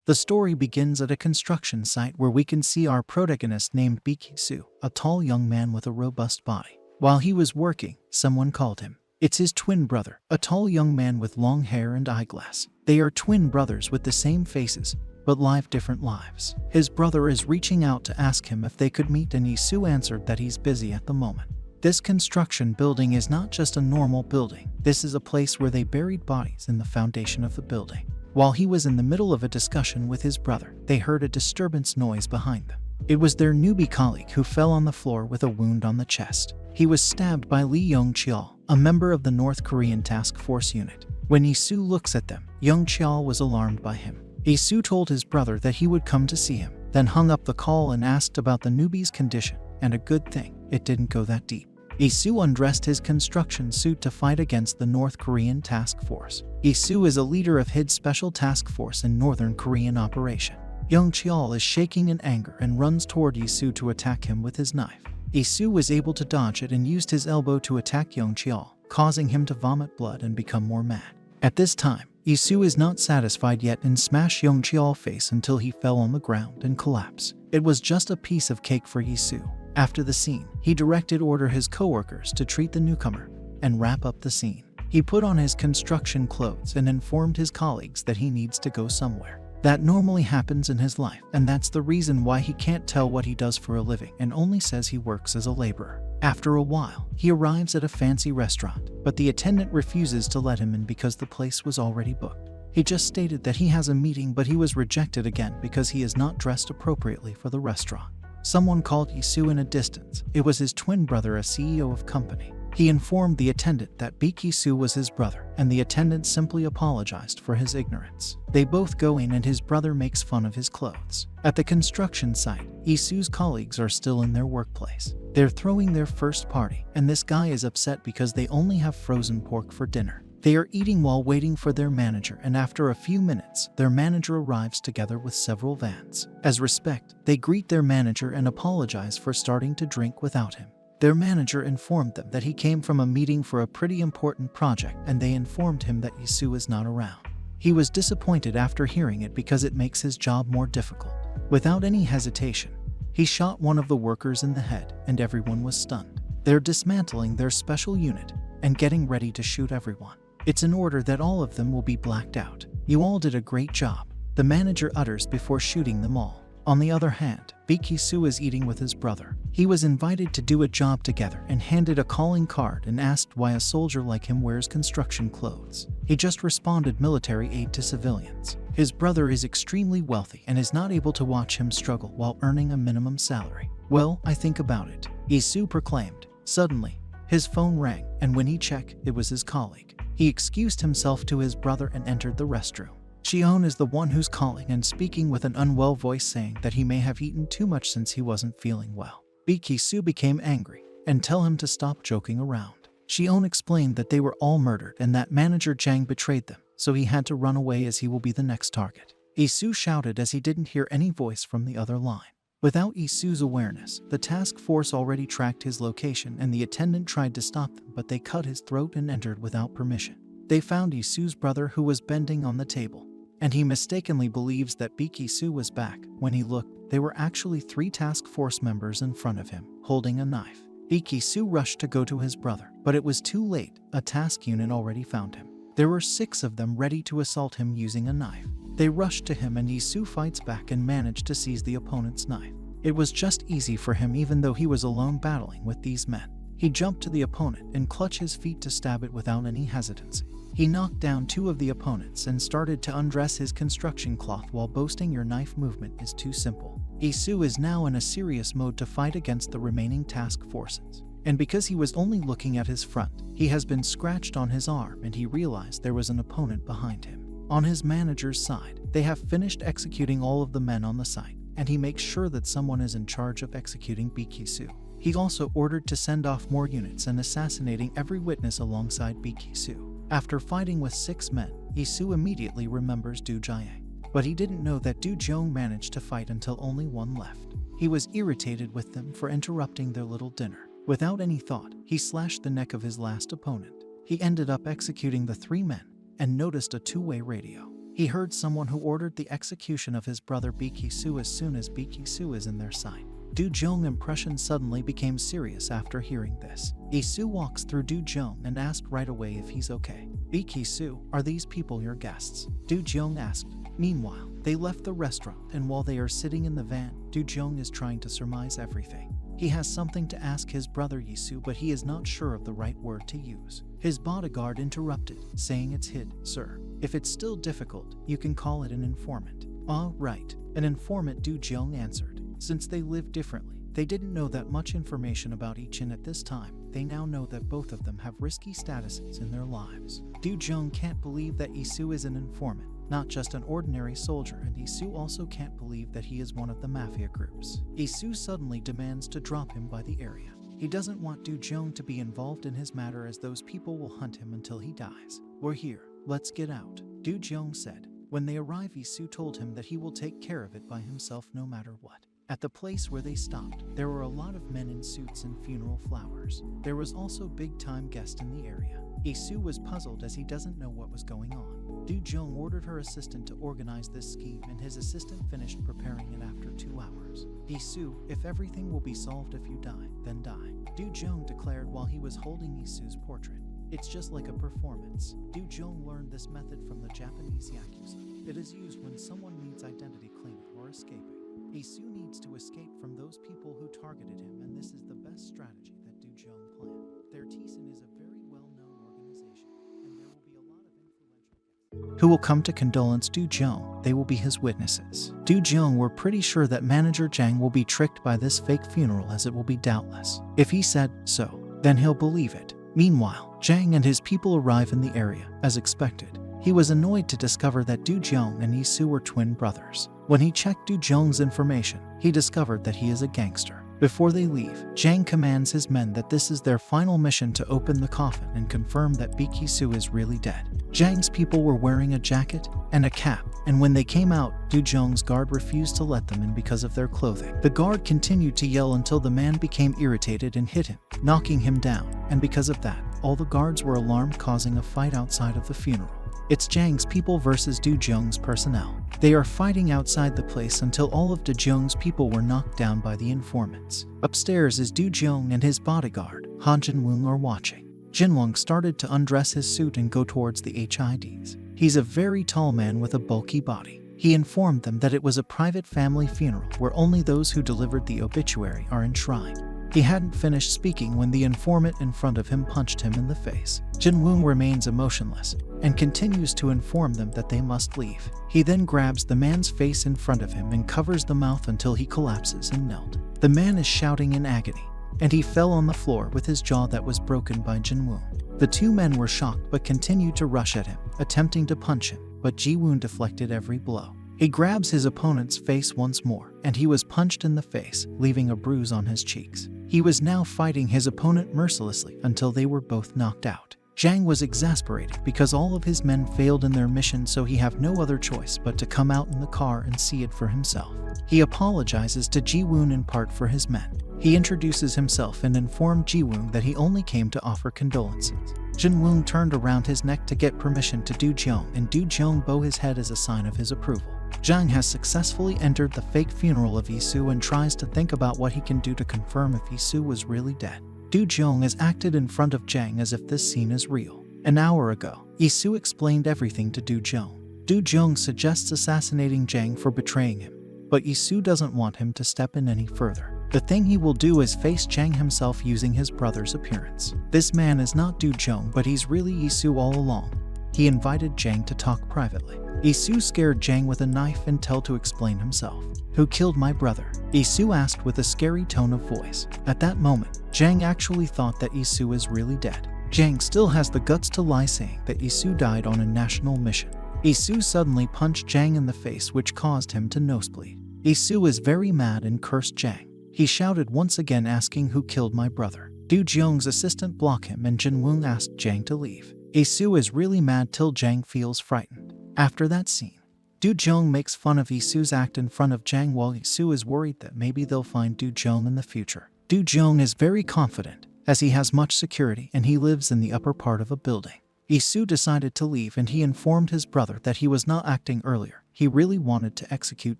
The story begins at a construction site where we can see our protagonist named Baek Yisu, a tall young man with a robust body. While he was working, someone called him. It's his twin brother, a tall young man with long hair and eyeglass. They are twin brothers with the same faces, but live different lives. His brother is reaching out to ask him if they could meet, and Yisu answered that he's busy at the moment. This construction building is not just a normal building. This is a place where they buried bodies in the foundation of the building. While he was in the middle of a discussion with his brother, they heard a disturbance noise behind them. It was their newbie colleague who fell on the floor with a wound on the chest. He was stabbed by Lee Young-cheol, a member of the North Korean Task Force unit. When Yisu looks at them, Young-cheol was alarmed by him. Yisu told his brother that he would come to see him, then hung up the call and asked about the newbie's condition, and a good thing, it didn't go that deep. Yisu undressed his construction suit to fight against the North Korean Task Force. Yisu is a leader of HID's Special Task Force in Northern Korean operation. Young-cheol is shaking in anger and runs toward Yisu to attack him with his knife. Yisu was able to dodge it and used his elbow to attack Young-cheol, causing him to vomit blood and become more mad. At this time, Yisu is not satisfied yet and smashed Young-cheol's face until he fell on the ground and collapsed. It was just a piece of cake for Yisu. After the scene, he directed his co-workers to treat the newcomer and wrap up the scene. He put on his construction clothes and informed his colleagues that he needs to go somewhere. That normally happens in his life, and that's the reason why he can't tell what he does for a living and only says he works as a laborer. After a while, he arrives at a fancy restaurant, but the attendant refuses to let him in because the place was already booked. He just stated that he has a meeting, but he was rejected again because he is not dressed appropriately for the restaurant. Someone called Yisu in a distance. It was his twin brother, a CEO of company. He informed the attendant that Baek Yisu was his brother, and the attendant simply apologized for his ignorance. They both go in and his brother makes fun of his clothes. At the construction site, Yisu's colleagues are still in their workplace. They're throwing their first party, and this guy is upset because they only have frozen pork for dinner. They are eating while waiting for their manager, and after a few minutes, their manager arrives together with several vans. As respect, they greet their manager and apologize for starting to drink without him. Their manager informed them that he came from a meeting for a pretty important project, and they informed him that Yisu is not around. He was disappointed after hearing it because it makes his job more difficult. Without any hesitation, he shot one of the workers in the head, and everyone was stunned. They're dismantling their special unit and getting ready to shoot everyone. It's an order that all of them will be blacked out. You all did a great job, the manager utters before shooting them all. On the other hand, Baek Yisu is eating with his brother. He was invited to do a job together and handed a calling card and asked why a soldier like him wears construction clothes. He just responded military aid to civilians. His brother is extremely wealthy and is not able to watch him struggle while earning a minimum salary. Well, I think about it, Yisu proclaimed. Suddenly, his phone rang, and when he checked, it was his colleague. He excused himself to his brother and entered the restroom. Cheon is the one who's calling and speaking with an unwell voice, saying that he may have eaten too much since he wasn't feeling well. Baek Yisu became angry and tell him to stop joking around. Cheon explained that they were all murdered and that manager Jang betrayed them, so he had to run away as he will be the next target. Yisu shouted as he didn't hear any voice from the other line. Without Yisu's awareness, the task force already tracked his location and the attendant tried to stop them, but they cut his throat and entered without permission. They found Yisu's brother, who was bending on the table, and he mistakenly believes that Baek Yisu was back. When he looked, they were actually 3 task force members in front of him, holding a knife. Baek Yisu rushed to go to his brother, but it was too late. A task unit already found him. There were 6 of them ready to assault him using a knife. They rushed to him and Yisu fights back and managed to seize the opponent's knife. It was just easy for him even though he was alone battling with these men. He jumped to the opponent and clutched his feet to stab it without any hesitancy. He knocked down 2 of the opponents and started to undress his construction cloth while boasting, "Your knife movement is too simple." Yisu is now in a serious mode to fight against the remaining task forces. And because he was only looking at his front, he has been scratched on his arm and he realized there was an opponent behind him. On his manager's side, they have finished executing all of the men on the site, and he makes sure that someone is in charge of executing Baek Yisu. He also ordered to send off more units and assassinating every witness alongside Baek Yisu. After fighting with 6 men, Yisu immediately remembers Do Jae. But he didn't know that Do Jeong managed to fight until only 1 left. He was irritated with them for interrupting their little dinner. Without any thought, he slashed the neck of his last opponent. He ended up executing the 3 men and noticed a 2-way radio. He heard someone who ordered the execution of his brother Baek Yisu as soon as Baek Yisu is in their sight. Dogyeong's impression suddenly became serious after hearing this. Yisu walks through Dogyeong and asked right away if he's okay. Baek Yisu, are these people your guests? Dogyeong asked. Meanwhile, they left the restaurant, and while they are sitting in the van, Dogyeong is trying to surmise everything. He has something to ask his brother Yisu, but he is not sure of the right word to use. His bodyguard interrupted, saying it's hid, sir. If it's still difficult, you can call it an informant. Ah, right. An informant, Dogyeong answered. Since they live differently, they didn't know that much information about each, and at this time, they now know that both of them have risky statuses in their lives. Dogyeong can't believe that Yisu is an informant, not just an ordinary soldier, and Yisu also can't believe that he is one of the Mafia groups. Yisu suddenly demands to drop him by the area. He doesn't want Dogyeong to be involved in his matter, as those people will hunt him until he dies. We're here, let's get out, Dogyeong said. When they arrive, Yisu told him that he will take care of it by himself no matter what. At the place where they stopped, there were a lot of men in suits and funeral flowers. There was also big-time guests in the area. Yisu was puzzled as he doesn't know what was going on. Dogyeong ordered her assistant to organize this scheme, and his assistant finished preparing it after 2 hours. Yisu, if everything will be solved if you die, then die, Dogyeong declared while he was holding Yisu's portrait. It's just like a performance. Dogyeong learned this method from the Japanese Yakuza. It is used when someone needs identity cleaning or escaping. Yisu needs to escape from those people who targeted him, and this is the best strategy that Dogyeong planned. Their Taejun is a very well-known organization, and there will be a lot of influential guests who will come to condolence Dogyeong. They will be his witnesses. Dogyeong were pretty sure that manager Jang will be tricked by this fake funeral, as it will be doubtless. If he said so, then he'll believe it. Meanwhile, Jang and his people arrive in the area, as expected. He was annoyed to discover that Dogyeong and Yisu were twin brothers. When he checked Dogyeong's information, he discovered that he is a gangster. Before they leave, Jang commands his men that this is their final mission to open the coffin and confirm that Baek Yisu is really dead. Jang's people were wearing a jacket and a cap, and when they came out, Dogyeong's guard refused to let them in because of their clothing. The guard continued to yell until the man became irritated and hit him, knocking him down, and because of that, all the guards were alarmed, causing a fight outside of the funeral. It's Jang's people versus Dogyeong's personnel. They are fighting outside the place until all of Dogyeong's people were knocked down by the informants. Upstairs is Dogyeong and his bodyguard, Han Jinwoong, are watching. Jinwoong started to undress his suit and go towards the HIDs. He's a very tall man with a bulky body. He informed them that it was a private family funeral where only those who delivered the obituary are enshrined. He hadn't finished speaking when the informant in front of him punched him in the face. Jinwoong remains emotionless and continues to inform them that they must leave. He then grabs the man's face in front of him and covers the mouth until he collapses and knelt. The man is shouting in agony, and he fell on the floor with his jaw that was broken by Jinwoong. The two men were shocked but continued to rush at him, attempting to punch him, but Jiwoon deflected every blow. He grabs his opponent's face once more, and he was punched in the face, leaving a bruise on his cheeks. He was now fighting his opponent mercilessly until they were both knocked out. Jang was exasperated because all of his men failed in their mission, so he had no other choice but to come out in the car and see it for himself. He apologizes to Jiwoon in part for his men. He introduces himself and informed Jiwoon that he only came to offer condolences. Jinwoong turned around his neck to get permission to Dogyeong, and Dogyeong bowed his head as a sign of his approval. Jang has successfully entered the fake funeral of Yisu and tries to think about what he can do to confirm if Yisu was really dead. Dogyeong has acted in front of Jang as if this scene is real. An hour ago, Yisu explained everything to Dogyeong. Dogyeong suggests assassinating Jang for betraying him, but Yisu doesn't want him to step in any further. The thing he will do is face Jang himself using his brother's appearance. This man is not Dogyeong, but he's really Yisu all along. He invited Jang to talk privately. Yisu scared Jang with a knife and told to explain himself. "Who killed my brother?" Yisu asked with a scary tone of voice. At that moment, Jang actually thought that Yisu is really dead. Jang still has the guts to lie, saying that Yisu died on a national mission. Yisu suddenly punched Jang in the face, which caused him to nosebleed. Yisu is very mad and cursed Jang. He shouted once again, asking who killed my brother. Dogyeong's assistant blocked him, and Jinwoong asked Jang to leave. Yisu is really mad till Jang feels frightened. After that scene, Dogyeong makes fun of Yisu's act in front of Jang, while Yisu is worried that maybe they'll find Dogyeong in the future. Dogyeong is very confident, as he has much security and he lives in the upper part of a building. Yisu decided to leave and he informed his brother that he was not acting earlier. He really wanted to execute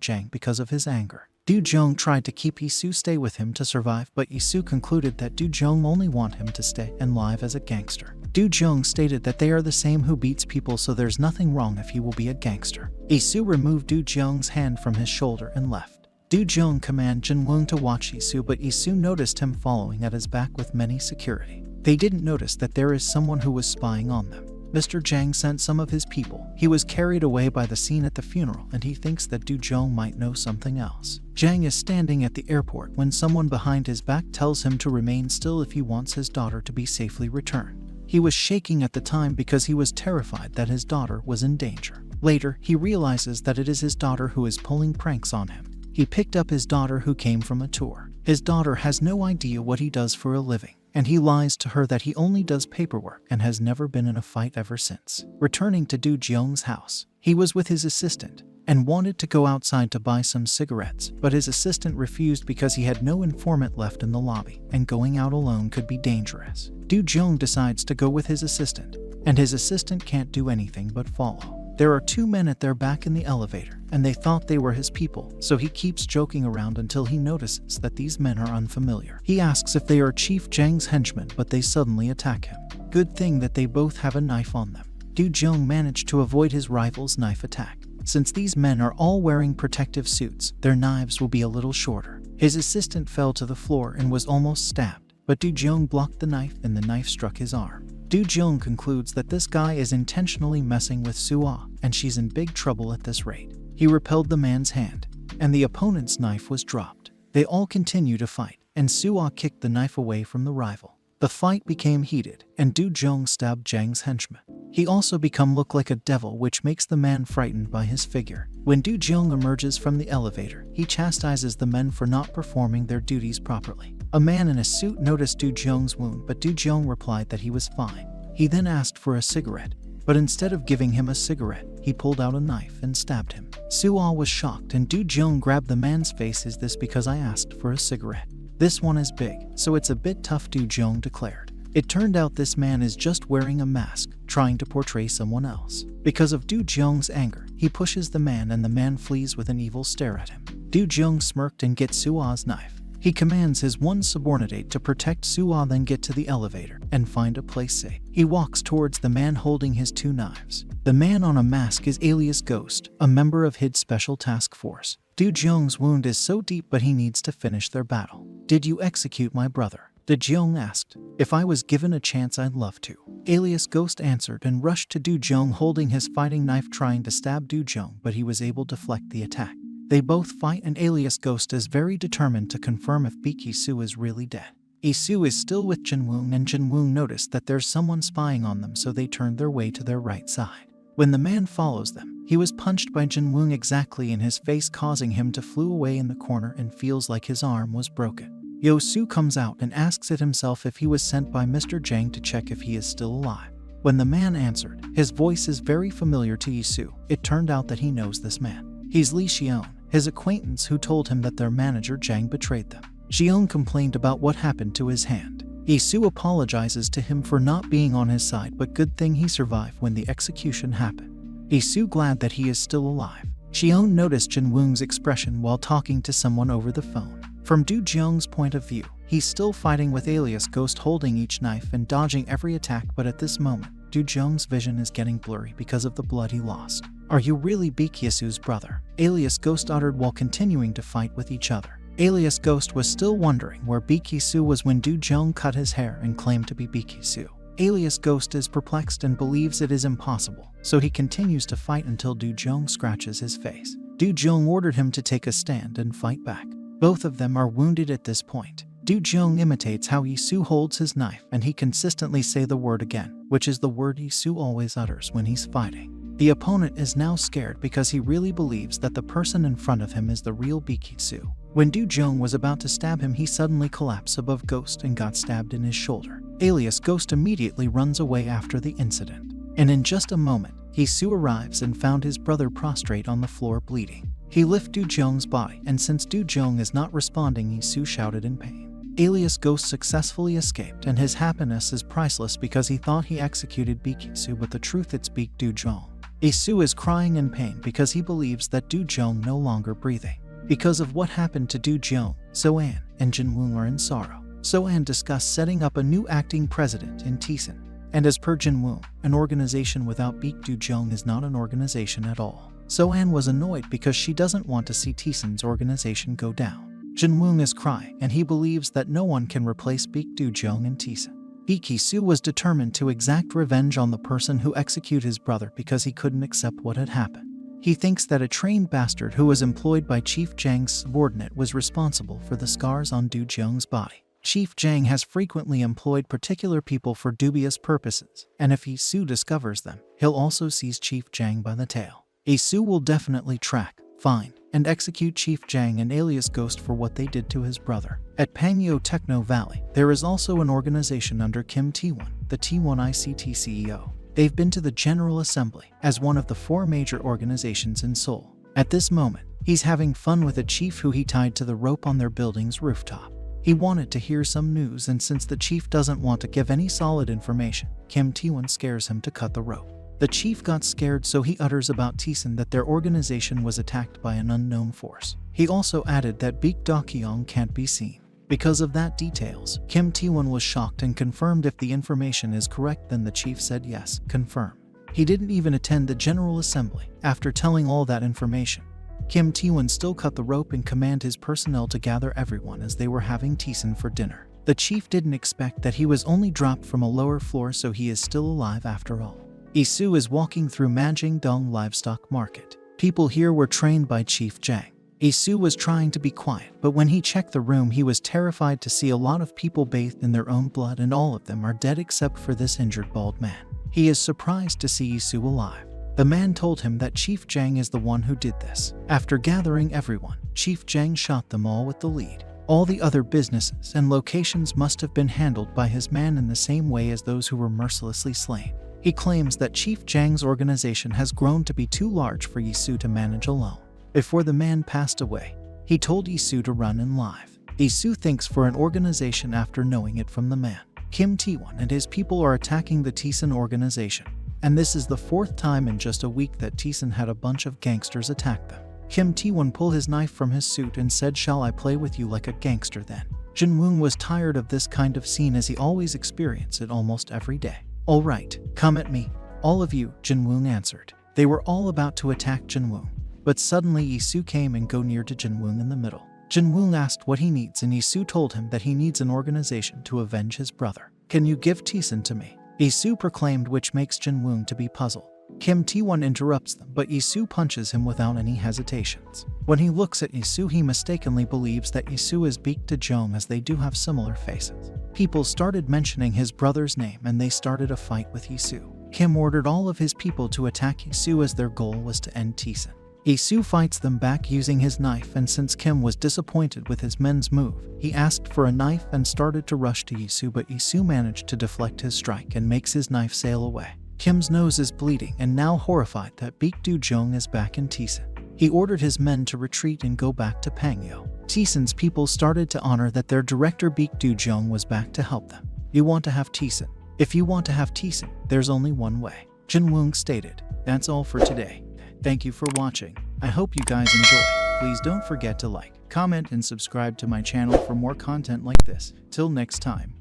Jang because of his anger. Dogyeong tried to keep Yisu stay with him to survive, but Yisu concluded that Dogyeong only want him to stay and live as a gangster. Dogyeong stated that they are the same who beats people, so there's nothing wrong if he will be a gangster. Yisu removed Dogyeong's hand from his shoulder and left. Dogyeong commanded Jinwoong to watch Yisu, but Yisu noticed him following at his back with many security. They didn't notice that there is someone who was spying on them. Mr. Jang sent some of his people. He was carried away by the scene at the funeral and he thinks that Dogyeong might know something else. Jang is standing at the airport when someone behind his back tells him to remain still if he wants his daughter to be safely returned. He was shaking at the time because he was terrified that his daughter was in danger. Later, he realizes that it is his daughter who is pulling pranks on him. He picked up his daughter who came from a tour. His daughter has no idea what he does for a living, and he lies to her that he only does paperwork and has never been in a fight ever since. Returning to Dogyeong's house, he was with his assistant and wanted to go outside to buy some cigarettes, but his assistant refused because he had no informant left in the lobby, and going out alone could be dangerous. Dogyeong decides to go with his assistant, and his assistant can't do anything but follow. There are two men at their back in the elevator, and they thought they were his people, so he keeps joking around until he notices that these men are unfamiliar. He asks if they are Chief Jang's henchmen, but they suddenly attack him. Good thing that they both have a knife on them. Dogyeong managed to avoid his rival's knife attack. Since these men are all wearing protective suits, their knives will be a little shorter. His assistant fell to the floor and was almost stabbed, but Dogyeong blocked the knife and the knife struck his arm. Dogyeong concludes that this guy is intentionally messing with Suah, and she's in big trouble at this rate. He repelled the man's hand, and the opponent's knife was dropped. They all continue to fight, and Suah kicked the knife away from the rival. The fight became heated, and Dogyeong stabbed Jang's henchman. He also look like a devil, which makes the man frightened by his figure. When Dogyeong emerges from the elevator, he chastises the men for not performing their duties properly. A man in a suit noticed Dogyeong's wound, but Dogyeong replied that he was fine. He then asked for a cigarette, but instead of giving him a cigarette, he pulled out a knife and stabbed him. Suah was shocked, and Dogyeong grabbed the man's face. "Is this because I asked for a cigarette? This one is big, so it's a bit tough," Dogyeong declared. It turned out this man is just wearing a mask, trying to portray someone else. Because of Dogyeong's anger, he pushes the man and the man flees with an evil stare at him. Dogyeong smirked and gets Suah's knife. He commands his one subordinate to protect Suah, then get to the elevator and find a place safe. He walks towards the man holding his two knives. The man on a mask is alias Ghost, a member of HID's Special Task Force. Dogyeong's wound is so deep, but he needs to finish their battle. "Did you execute my brother?" Dogyeong asked. "If I was given a chance, I'd love to." Alias Ghost answered and rushed to Dogyeong holding his fighting knife, trying to stab Dogyeong, but he was able to deflect the attack. They both fight, and Alias Ghost is very determined to confirm if Baek Yisu is really dead. Yisu is still with Jinwoong, and Jinwoong noticed that there's someone spying on them, so they turned their way to their right side. When the man follows them, he was punched by Jinwoong exactly in his face, causing him to flew away in the corner and feels like his arm was broken. Yosu comes out and asks it himself if he was sent by Mr. Jang to check if he is still alive. When the man answered, his voice is very familiar to Yisu. It turned out that he knows this man. He's Lee Xion, his acquaintance who told him that their manager Jang betrayed them. Xion complained about what happened to his hand. Yisu apologizes to him for not being on his side, but good thing he survived when the execution happened. Yisu glad that he is still alive. Xion noticed Jinwoong's expression while talking to someone over the phone. From Dogyeong's point of view, he's still fighting with Alias Ghost, holding each knife and dodging every attack, but at this moment, Dogyeong's vision is getting blurry because of the blood he lost. "Are you really Baek Yisu's brother?" Alias Ghost uttered while continuing to fight with each other. Alias Ghost was still wondering where Baek Yisu was when Dogyeong cut his hair and claimed to be Baek Yisu. Alias Ghost is perplexed and believes it is impossible, so he continues to fight until Dogyeong scratches his face. Dogyeong ordered him to take a stand and fight back. Both of them are wounded at this point. Dogyeong imitates how Yisu holds his knife, and he consistently say the word again, which is the word Yisu always utters when he's fighting. The opponent is now scared because he really believes that the person in front of him is the real Baek Yisu. When Dogyeong was about to stab him, he suddenly collapsed above Ghost and got stabbed in his shoulder. Alias Ghost immediately runs away after the incident. And in just a moment, Yisu arrives and found his brother prostrate on the floor bleeding. He lifted Dogyeong's body, and since Dogyeong is not responding, Yisu shouted in pain. alias Ghost successfully escaped, and his happiness is priceless because he thought he executed Baek Yisu, but the truth it's Baek Dogyeong. Yisu is crying in pain because he believes that Dogyeong no longer breathing. Because of what happened to Dogyeong, So-an and Jinwoong are in sorrow. So-an discussed setting up a new acting president in Taejun. And as per Jinwoong, an organization without Baek Dogyeong is not an organization at all. So-an was annoyed because she doesn't want to see Taejun's organization go down. Jinwoong is crying, and he believes that no one can replace Baek Dogyeong in Taejun. Baek Yisu was determined to exact revenge on the person who executed his brother because he couldn't accept what had happened. He thinks that a trained bastard who was employed by Chief Jang's subordinate was responsible for the scars on Dogyeong's body. Chief Jang has frequently employed particular people for dubious purposes, and if Yisu discovers them, he'll also seize Chief Jang by the tail. Yisu will definitely track, find, and execute Chief Jang and alias Ghost for what they did to his brother. At Pangyo Techno Valley, there is also an organization under Kim Taewon, the T1 ICT CEO. They've been to the General Assembly as one of the 4 major organizations in Seoul. At this moment, he's having fun with a chief who he tied to the rope on their building's rooftop. He wanted to hear some news, and since the chief doesn't want to give any solid information, Kim Taewon scares him to cut the rope. The chief got scared, so he utters about Taejun that their organization was attacked by an unknown force. He also added that Baek Dogyeong can't be seen. Because of that details, Kim Taewon was shocked and confirmed if the information is correct. Then the chief said yes, confirm. He didn't even attend the General Assembly. After telling all that information, Kim Taewon still cut the rope and commanded his personnel to gather everyone as they were having Taejun for dinner. The chief didn't expect that he was only dropped from a lower floor, so he is still alive after all. Yisu is walking through Manjingdong livestock market. People here were trained by Chief Jang. Yisu was trying to be quiet, but when he checked the room, he was terrified to see a lot of people bathed in their own blood, and all of them are dead except for this injured bald man. He is surprised to see Yisu alive. The man told him that Chief Jang is the one who did this. After gathering everyone, Chief Jang shot them all with the lead. All the other businesses and locations must have been handled by his man in the same way as those who were mercilessly slain. He claims that Chief Jang's organization has grown to be too large for Yisu to manage alone. Before the man passed away, he told Yisu to run in live. Yisu thinks for an organization after knowing it from the man. Kim Taewon and his people are attacking the Taejun organization, and this is the 4th time in just a week that Taejun had a bunch of gangsters attack them. Kim Taewon pulled his knife from his suit and said, "Shall I play with you like a gangster then?" Jinwoong was tired of this kind of scene as he always experienced it almost every day. "All right, come at me, all of you," Jinwoong answered. They were all about to attack Jinwoong, but suddenly Yisu came and go near to Jinwoong in the middle. Jinwoong asked what he needs, and Yisu told him that he needs an organization to avenge his brother. "Can you give Taejun to me?" Yisu proclaimed, which makes Jinwoong to be puzzled. Kim Taewon interrupts them, but Yisu punches him without any hesitations. When he looks at Yisu, he mistakenly believes that Yisu is Baek Dogyeong, as they do have similar faces. People started mentioning his brother's name, and they started a fight with Yisu. Kim ordered all of his people to attack Yisu as their goal was to end Taejun. Yisu fights them back using his knife, and since Kim was disappointed with his men's move, he asked for a knife and started to rush to Yisu, but Yisu managed to deflect his strike and makes his knife sail away. Kim's nose is bleeding, and now horrified that Baek Dogyeong is back in Taejun, he ordered his men to retreat and go back to Pangyo. Taejun's people started to honor that their director Baek Dogyeong was back to help them. "You want to have Taejun? If you want to have Taejun, there's only one way," Jinwoong stated. That's all for today. Thank you for watching. I hope you guys enjoy. Please don't forget to like, comment, and subscribe to my channel for more content like this. Till next time.